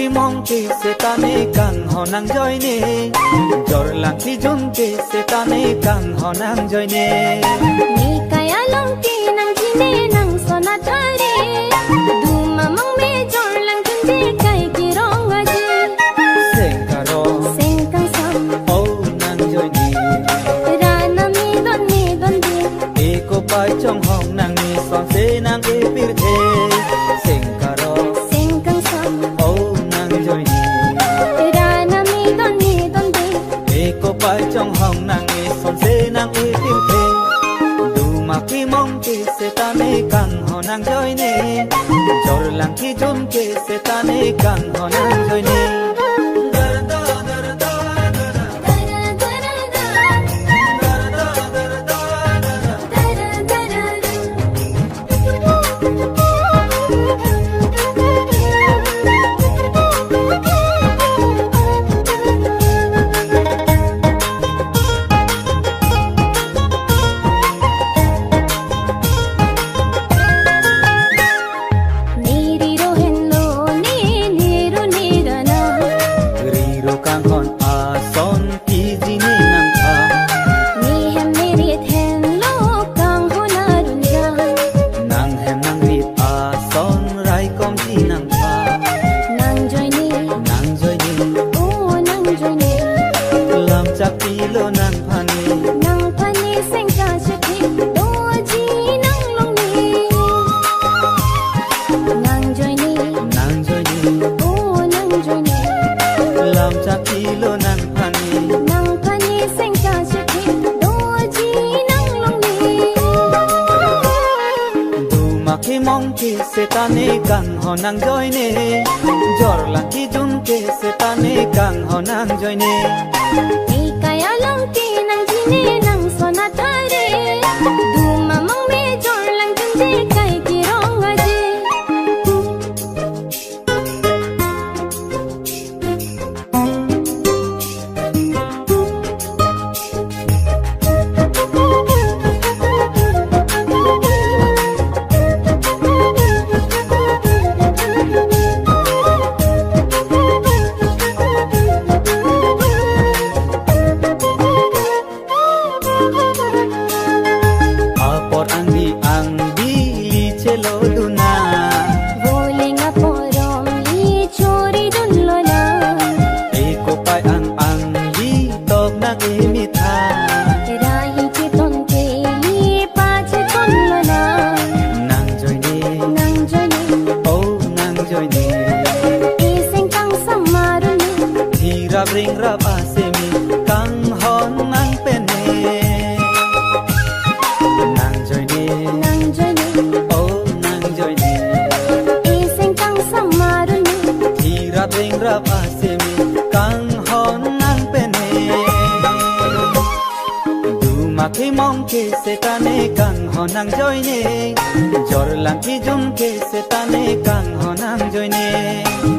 ki mong ki setane kang honang joy ne jor lang ki jun ki setane kang honang joy ne ni kaya long ki nang jine nang sona thare duma mang me jor lang jun je kai ki rong aje sengkaro sengkang sam oh nang joy ne rana mi don de eko pai trong hong nang ni son se nang e pir the sengkaro sengkang sam oh nang joy ne rana mi don de eko pai trong hong nang ni son se nang e pir the duma ki mong ki setane kang honang joy ne jor lang ki jun ki setane kang honang joy ne lo nang phani seng ka chhi do ji nang long ni nang joy ni oh nang joy ni lam cha ki lo nang phani seng ka chhi do ji nang long ni du ma ki mong ki setane kang honang joy ne jor lang ki jun ke setane kang honang joy ne kaya long ki nang jine nang sona thare duma mang me jor lang jun je kai ki rong aje ring rap asemi kang hon nang pene nang joy ne oh nang joy ne iseng kang samarun hira ring rap asemi kang hon nang pene duma ki mong ki setane kang honang joy ne jor lang ki jun ki setane kang honang joy ne